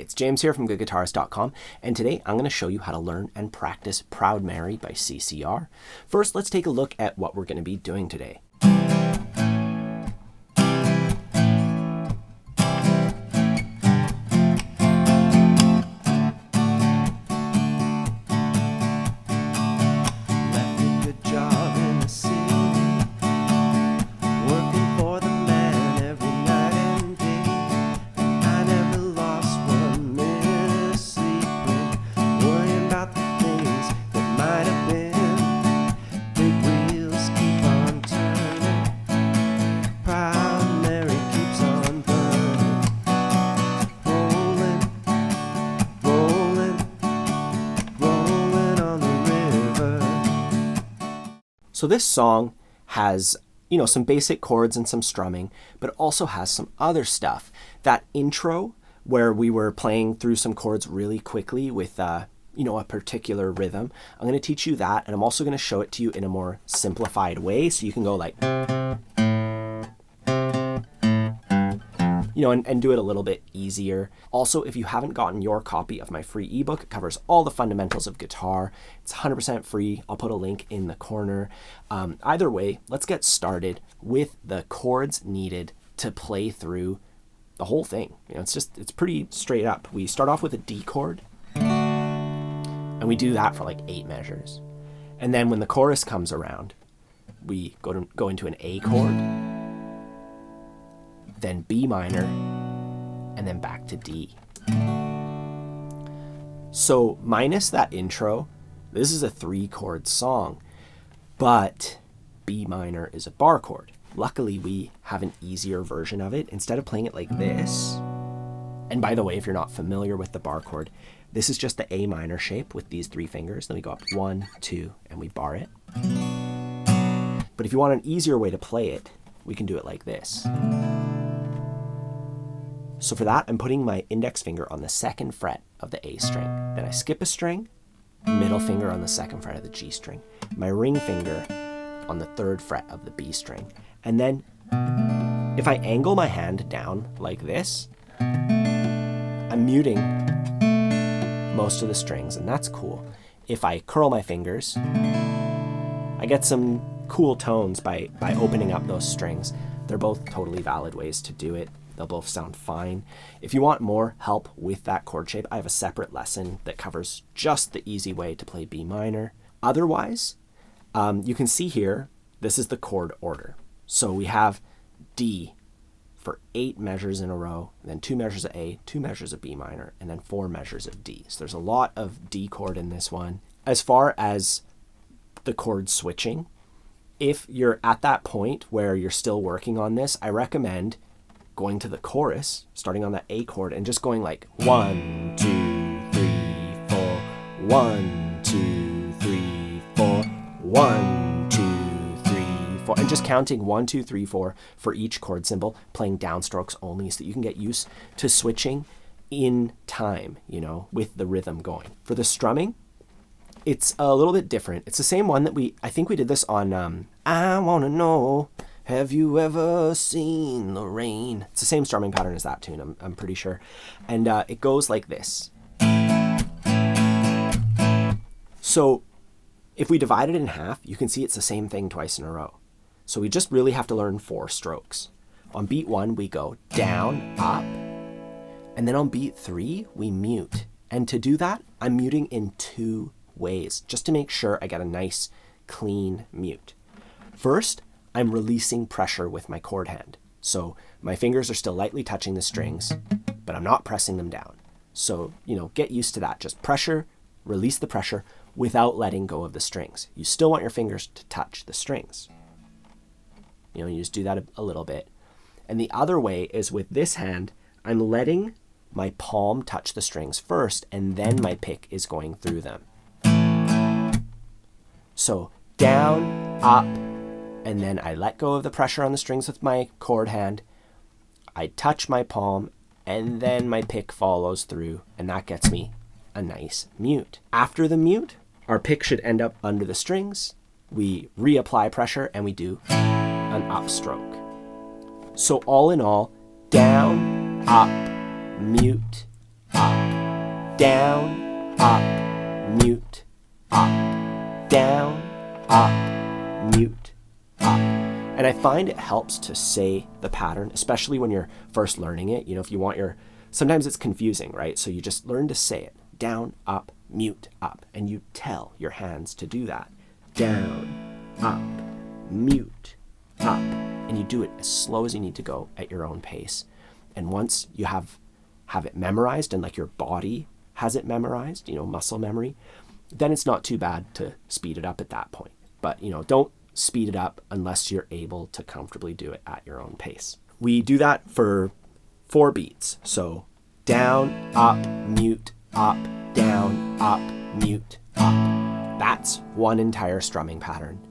it's James here from GoodGuitarist.com, and today I'm going to show you how to learn and practice Proud Mary by CCR. First, let's take a look at what we're going to be doing today. So this song has, some basic chords and some strumming, but it also has some other stuff. That intro where we were playing through some chords really quickly with, a particular rhythm, I'm going to teach you that, and I'm also going to show it to you in a more simplified way, so you can go like, and do it a little bit easier. Also, if you haven't gotten your copy of my free ebook, it covers all the fundamentals of guitar. It's 100% free. I'll put a link in the corner. Either way, let's get started with the chords needed to play through the whole thing. It's pretty straight up. We start off with a D chord, and we do that for like 8 measures. And then when the chorus comes around, we go into an A chord, then B minor, and then back to D. So minus that intro, this is a 3-chord song, but B minor is a bar chord. Luckily, we have an easier version of it. Instead of playing it like this, and by the way, if you're not familiar with the bar chord, this is just the A minor shape with these 3 fingers. Then we go up 1, 2, and we bar it. But if you want an easier way to play it, we can do it like this. So for that, I'm putting my index finger on the 2nd fret of the A string. Then I skip a string, middle finger on the 2nd fret of the G string, my ring finger on the 3rd fret of the B string. And then if I angle my hand down like this, I'm muting most of the strings, and that's cool. If I curl my fingers, I get some cool tones by opening up those strings. They're both totally valid ways to do it. They'll both sound fine. If you want more help with that chord shape, I have a separate lesson that covers just the easy way to play B minor. Otherwise, you can see here, this is the chord order. So we have D for 8 measures in a row, then 2 measures of A, 2 measures of B minor, and then 4 measures of D. So there's a lot of D chord in this one. As far as the chord switching, if you're at that point where you're still working on this, I recommend going to the chorus, starting on that A chord, and just going like 1, 2, 3, 4, 1, 2, 3, 4, 1, 2, 3, 4, and just counting 1, 2, 3, 4 for each chord symbol, playing downstrokes only, so that you can get used to switching in time, with the rhythm going. For the strumming, it's a little bit different. It's the same one that I think we did this on I Wanna Know, Have You Ever Seen the Rain? It's the same strumming pattern as that tune, I'm pretty sure. And it goes like this. So if we divide it in half, you can see it's the same thing twice in a row. So we just really have to learn 4 strokes. On beat 1, we go down, up, and then on beat 3, we mute. And to do that, I'm muting in 2 ways, just to make sure I get a nice, clean mute. First, I'm releasing pressure with my chord hand. So my fingers are still lightly touching the strings, but I'm not pressing them down. So, get used to that. Just pressure, release the pressure without letting go of the strings. You still want your fingers to touch the strings. You just do that a little bit. And the other way is with this hand, I'm letting my palm touch the strings first, and then my pick is going through them. So down, up, and then I let go of the pressure on the strings with my chord hand. I touch my palm, and then my pick follows through, and that gets me a nice mute. After the mute, our pick should end up under the strings. We reapply pressure, and we do an upstroke. So all in all, down, up, mute, up. down, up, mute, up, down, up, mute, up. And I find it helps to say the pattern, especially when you're first learning it. You know, if you want your, sometimes it's confusing, right? So you just learn to say it, down, up, mute, up, and you tell your hands to do that. Down, up, mute, up, and you do it as slow as you need to go at your own pace. And once you have it memorized and like your body has it memorized, you know, muscle memory, then it's not too bad to speed it up at that point. But, you know, don't speed it up unless you're able to comfortably do it at your own pace. We do that for 4 beats. So down, up, mute, up, down, up, mute, up. That's one entire strumming pattern.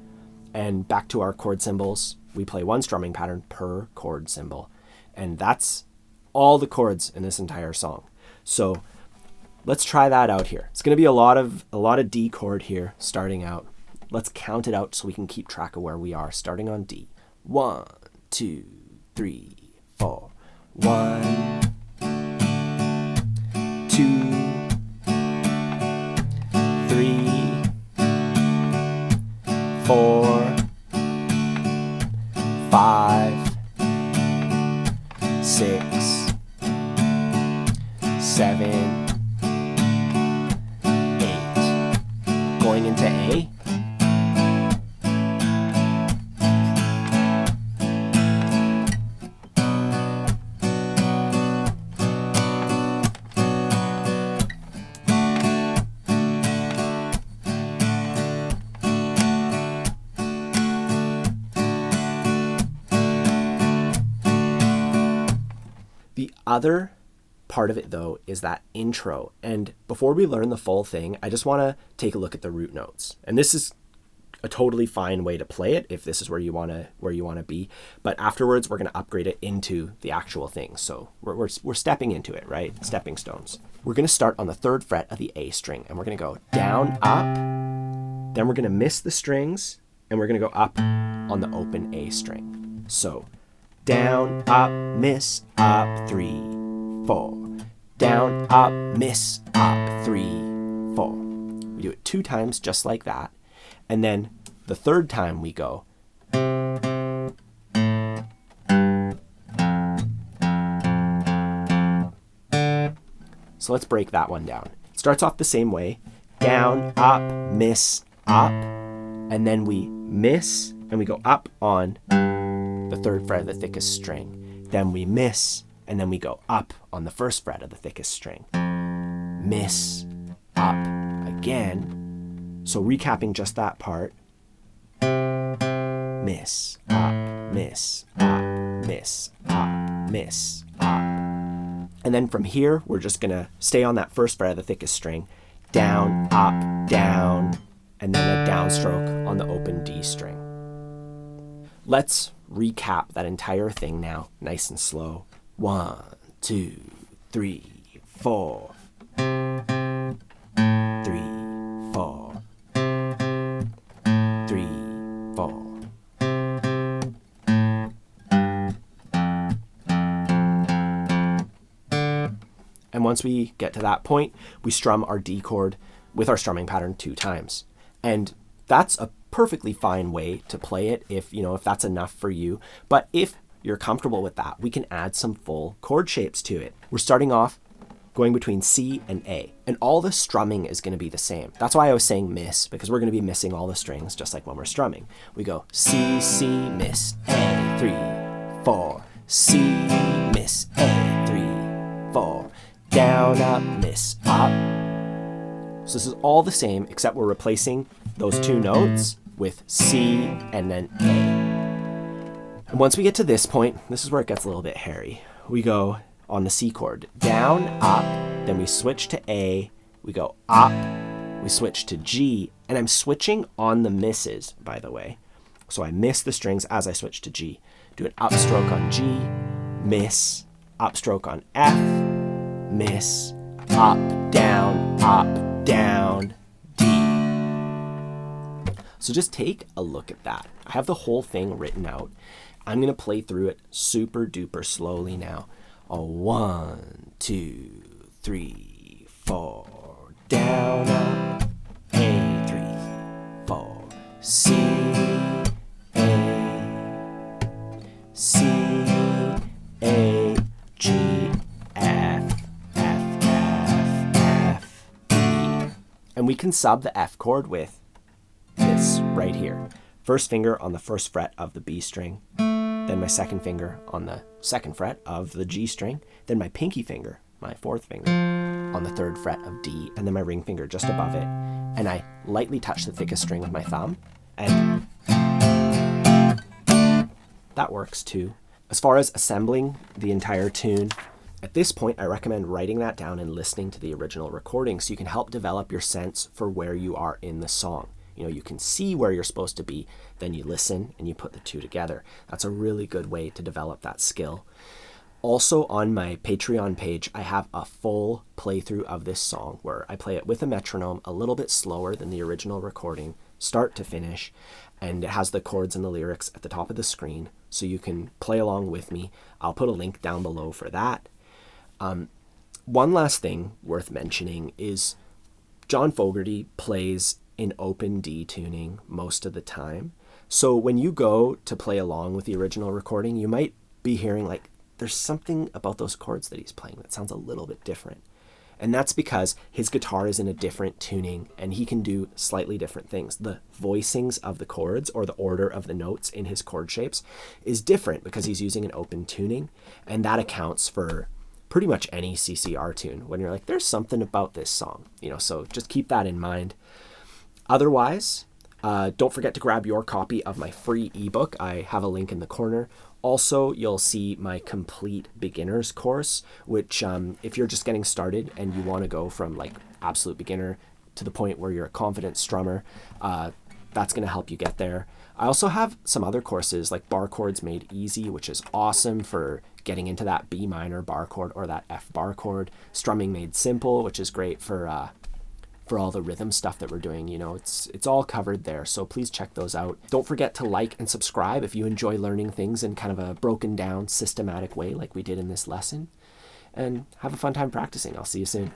And back to our chord symbols, we play one strumming pattern per chord symbol. And that's all the chords in this entire song. So let's try that out here. It's going to be a lot of D chord here starting out. Let's count it out so we can keep track of where we are starting on D. 1, 2, 3, 4. 1, 2, 3, 4, 5, 6, 7, 8. Going into A. The other part of it, though, is that intro. And before we learn the full thing, I just want to take a look at the root notes. And this is a totally fine way to play it if this is where you want to be. But afterwards, we're going to upgrade it into the actual thing. So we're stepping into it, right? Stepping stones. We're going to start on the 3rd fret of the A string, and we're going to go down, up. Then we're going to miss the strings, and we're going to go up on the open A string. So down, up, miss, up, 3, 4. Down, up, miss, up, 3, 4. We do it 2 times just like that. And then the 3rd time we go. So let's break that one down. It starts off the same way. Down, up, miss, up. And then we miss and we go up on the 3rd fret of the thickest string. Then we miss, and then we go up on the 1st fret of the thickest string. Miss, up, again. So recapping just that part. Miss, up, miss, up, miss, up, miss, up. And then from here, we're just gonna stay on that 1st fret of the thickest string. Down, up, down, and then a downstroke on the open D string. Let's recap that entire thing now, nice and slow. 1, 2, 3, 4. 3, 4. 3, 4. And once we get to that point, we strum our D chord with our strumming pattern 2 times. And that's a perfectly fine way to play it if that's enough for you. But if you're comfortable with that, we can add some full chord shapes to it. We're starting off going between C and A, and all the strumming is going to be the same. That's why I was saying miss, because we're going to be missing all the strings just like when we're strumming. We go C, C, miss, A, 3, 4. C, miss, A, 3, 4. Down, up, miss, up. So this is all the same, except we're replacing those 2 notes with C and then A. And once we get to this point, this is where it gets a little bit hairy. We go on the C chord, down, up, then we switch to A, we go up, we switch to G, and I'm switching on the misses, by the way. So I miss the strings as I switch to G. Do an upstroke on G, miss, upstroke on F, miss, up, down, D. So just take a look at that. I have the whole thing written out. I'm going to play through it super duper slowly now. 1, 2, 3, 4, down, up, A, 3, 4, C, A, C, A, G, F, F, F, F, E. And we can sub the F chord with this right here. First finger on the first fret of the B string, then my second finger on the second fret of the G string, then my pinky finger, my fourth finger, on the third fret of D, and then my ring finger just above it. And I lightly touch the thickest string with my thumb, and that works too. As far as assembling the entire tune, at this point I recommend writing that down and listening to the original recording so you can help develop your sense for where you are in the song. You know, you can see where you're supposed to be, then you listen and you put the two together. That's a really good way to develop that skill. Also on my Patreon page, I have a full playthrough of this song where I play it with a metronome a little bit slower than the original recording, start to finish, and it has the chords and the lyrics at the top of the screen so you can play along with me. I'll put a link down below for that. One last thing worth mentioning is John Fogerty plays in open D tuning most of the time. So when you go to play along with the original recording, you might be hearing like there's something about those chords that he's playing that sounds a little bit different. And that's because his guitar is in a different tuning and he can do slightly different things. The voicings of the chords or the order of the notes in his chord shapes is different because he's using an open tuning, and that accounts for pretty much any CCR tune when you're like, there's something about this song, you know, so just keep that in mind. Otherwise, don't forget to grab your copy of my free ebook. I have a link in the corner. Also, you'll see my complete beginner's course, which if you're just getting started and you want to go from like absolute beginner to the point where you're a confident strummer, that's going to help you get there. I also have some other courses like Bar Chords Made Easy, which is awesome for getting into that B minor bar chord or that F bar chord. Strumming Made Simple, which is great for all the rhythm stuff that we're doing. You know, it's all covered there, so please check those out. Don't forget to like and subscribe if you enjoy learning things in kind of a broken down systematic way like we did in this lesson, and have a fun time practicing. I'll see you soon.